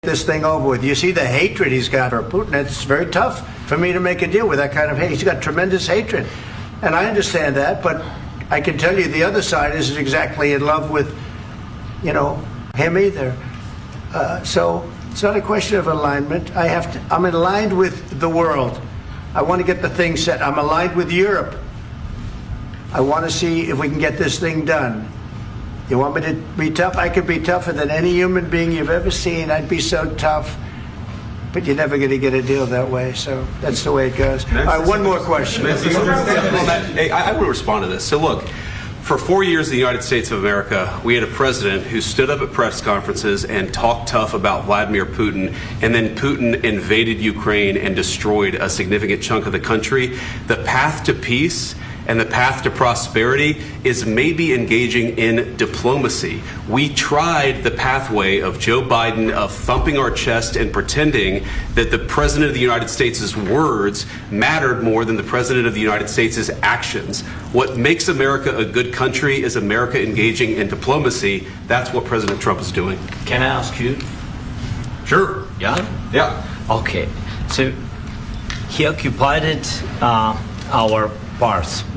this thing over with. You see the hatred he's got for Putin. It's very tough for me to make a deal with that kind of hate. He's got tremendous hatred. And I understand that, but I can tell you the other side isn't exactly in love with, him either. So it's not a question of alignment. I'm aligned with the world. I want to get the thing set. I'm aligned with Europe. I want to see if we can get this thing done. You want me to be tough? I could be tougher than any human being you've ever seen. I'd be so tough. But you're never going to get a deal that way. So that's the way it goes. All right, one more question. Hey, I want to respond to this. So look, for 4 years in the United States of America, we had a president who stood up at press conferences and talked tough about Vladimir Putin, and then Putin invaded Ukraine and destroyed a significant chunk of the country. The path to peace and the path to prosperity is maybe engaging in diplomacy. We tried the pathway of Joe Biden of thumping our chest and pretending that the President of the United States' words mattered more than the President of the United States' actions. What makes America a good country is America engaging in diplomacy. That's what President Trump is doing. Can I ask you? Sure. Yeah? Yeah. Okay. So he occupied our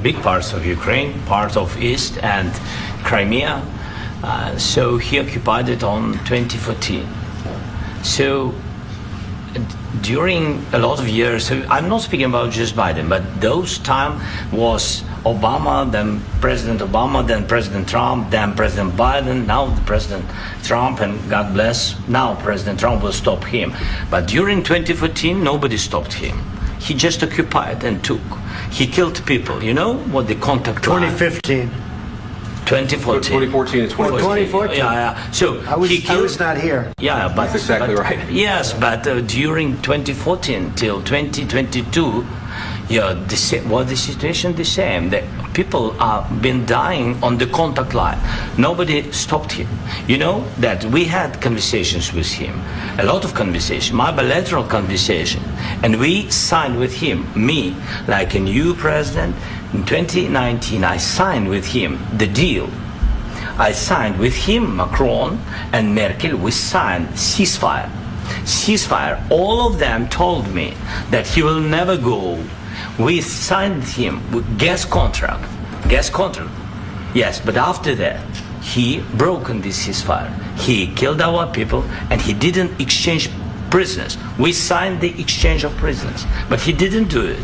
big parts of Ukraine, part of East and Crimea. So he occupied it on 2014. So during a lot of years, so I'm not speaking about just Biden, but those time was Obama, then President Obama, then President Trump, then President Biden, now the President Trump, and God bless, now President Trump will stop him. But during 2014, nobody stopped him. He just occupied and took. He killed people. You know what the contact 2015. 2014 and 2014. 2014. Yeah. So I was not here. Yeah, but that's exactly right. Yes, but during 2014 till 2022, the situation the same. The people have been dying on the contact line. Nobody stopped him. You know that we had conversations with him, a lot of conversation, my bilateral conversation, and we signed with him, me, like a new president. In 2019, I signed with him the deal. I signed with him, Macron and Merkel, we signed ceasefire. All of them told me that he will never go. We signed him with gas contract. Yes, but after that, he broken this ceasefire. He killed our people and he didn't exchange prisoners. We signed the exchange of prisoners, but he didn't do it.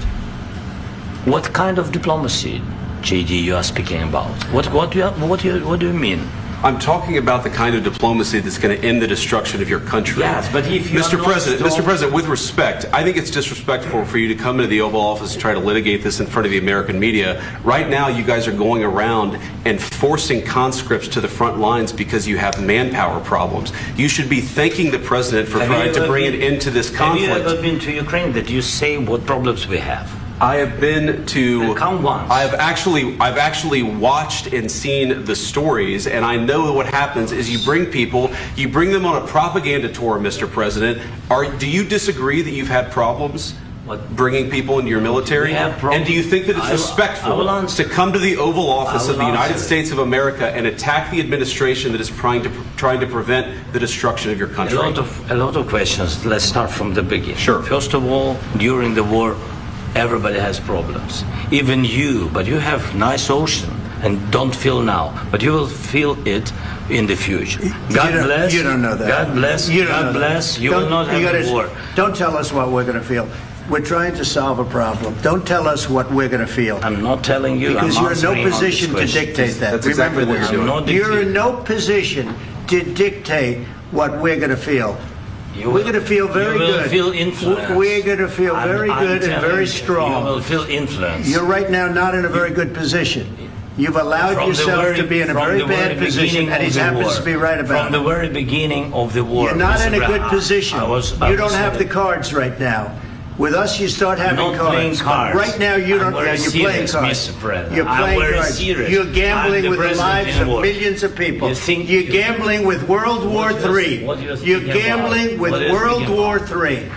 What kind of diplomacy, JD, you are speaking about? What do you mean? I'm talking about the kind of diplomacy that's going to end the destruction of your country. Yes, but if you Mr. President, with respect, I think it's disrespectful for you to come into the Oval Office and try to litigate this in front of the American media. Right now, you guys are going around and forcing conscripts to the front lines because you have manpower problems. You should be thanking the President for trying to bring an end to this conflict. Have you ever been to Ukraine that you say what problems we have? I have been to. Count once. I've actually watched and seen the stories, and I know what happens is you bring them on a propaganda tour, Mr. President. Do you disagree that you've had problems bringing people into your military? And do you think that it's respectful to come to the Oval Office of the United States of America and attack the administration that is trying to prevent the destruction of your country? A lot of questions. Let's start from the beginning. Sure. First of all, during the war, everybody has problems, even you, but you have nice ocean and don't feel now, but you will feel it in the future. God bless. You don't know that. God bless. God bless. You will not have war. Don't tell us what we're going to feel. We're trying to solve a problem. Don't tell us what we're going to feel. I'm not telling you. Because you're in no position to dictate that. That's exactly what you're doing. You're in no position to dictate what we're going to feel. We're going to feel very good. You will feel influence. We're going to feel very good and very strong. You will feel influence. You're right now not in a very good position. You've allowed yourself to be in a very bad position, and he happens to be right about it. From the very beginning of the war. You're not in a good position. You don't have the cards right now. With us, you start having cards. Right now, you don't. You're playing cards. You're playing cards. You're gambling with the lives of millions of people. You're gambling with World War III. You're gambling with World War III.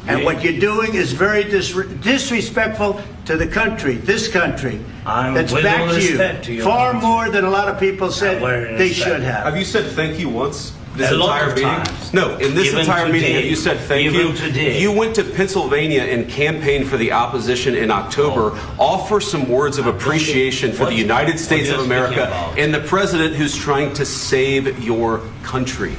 And what you're doing is very disrespectful to the country, this country, that's back to you, far more than a lot of people said they should have. Have you said thank you once? this A lot entire of meeting? times. No, in this Even entire meeting, today. have you said thank Even you? today. You went to Pennsylvania and campaigned for the opposition in October. Offer some words of appreciation for the United States of America and the president who's trying to save your country.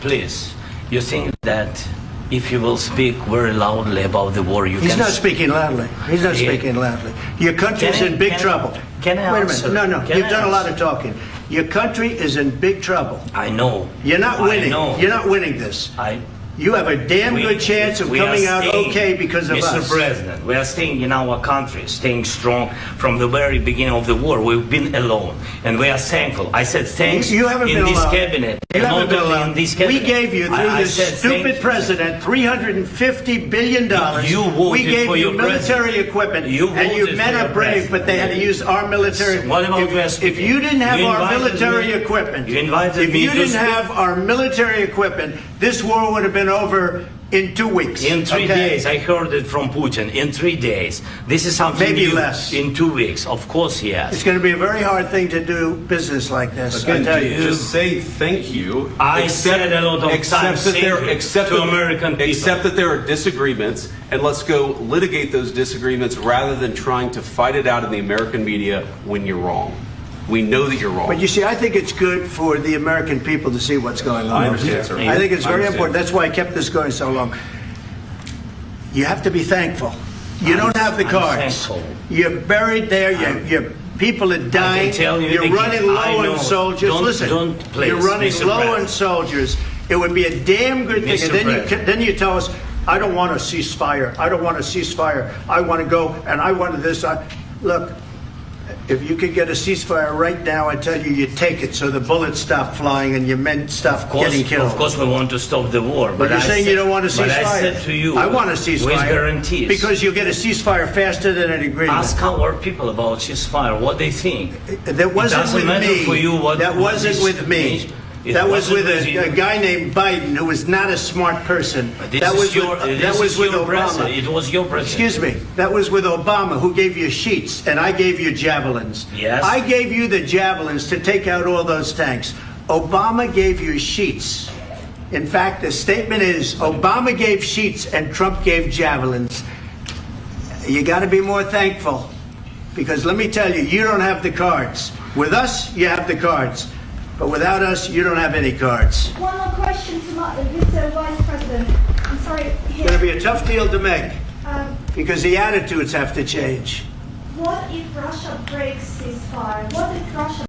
Please, you think that if you will speak very loudly about the war, He's not speaking loudly. He's not speaking loudly. Your country's in big trouble. Can I Wait a answer? minute. No. Can You've I done a lot answer? of talking. Your country is in big trouble. I know. You're not winning. I know. You're not winning this. You have a damn good chance of coming out okay because of us. Mr. President, we are staying in our country, staying strong from the very beginning of the war. We've been alone, and we are thankful. I said thanks You haven't in been this alone. cabinet. You haven't been alone. In this cabinet. We gave you, through I this said stupid president, $350 billion. You voted we gave for you your military president. equipment, You and your voted men for are your brave, but they had to use our military. What about If you didn't have our military equipment, you invited if me you to didn't speak. have our military equipment, this war would have been over in 2 weeks. In 3 okay? days, I heard it from Putin. In 3 days, this is something Maybe new. less. In 2 weeks, of course, yes. It's going to be a very hard thing to do business like this. I Again, tell you. just say thank you. I said a lot of times thank you to American people. Accept that there are disagreements, and let's go litigate those disagreements rather than trying to fight it out in the American media when you're wrong. We know that you're wrong. But you see, I think it's good for the American people to see what's going on. I understand, sir. I think it's very I understand. important. That's why I kept this going so long. You have to be thankful. You don't have the I'm cards. thankful. You're buried there. Your people are dying. tell you You're again, running low I know. on soldiers. Listen, Please, you're running Mr. low President. on soldiers. It would be a damn good thing. Mr. And President. then you tell us, I don't want a ceasefire. I don't want a ceasefire. I want to go, and I want this. Look, if you could get a ceasefire right now, I tell you, you take it so the bullets stop flying and your men stop getting killed. Of course, we want to stop the war. But you're saying you don't want a ceasefire. But I said to you, I want a ceasefire. with guarantees. Because you'll get a ceasefire faster than an agreement. Ask our people about ceasefire, what they think. That wasn't doesn't with matter me. for you what- That what wasn't this with me. means. It That was wasn't with with a you. guy named Biden, who was not a smart person. This That is was your, with, this that was is with your Obama. president. It was your president. Excuse me. That was with Obama, who gave you sheets, and I gave you javelins. Yes. I gave you the javelins to take out all those tanks. Obama gave you sheets. In fact, the statement is Obama gave sheets and Trump gave javelins. You got to be more thankful, because let me tell you, you don't have the cards. With us, you have the cards. But without us, you don't have any cards. One more question to Mr. Vice President. I'm sorry. It's going to be a tough deal to make, Um, because the attitudes have to change. what if Russia breaks ceasefire? What if Russia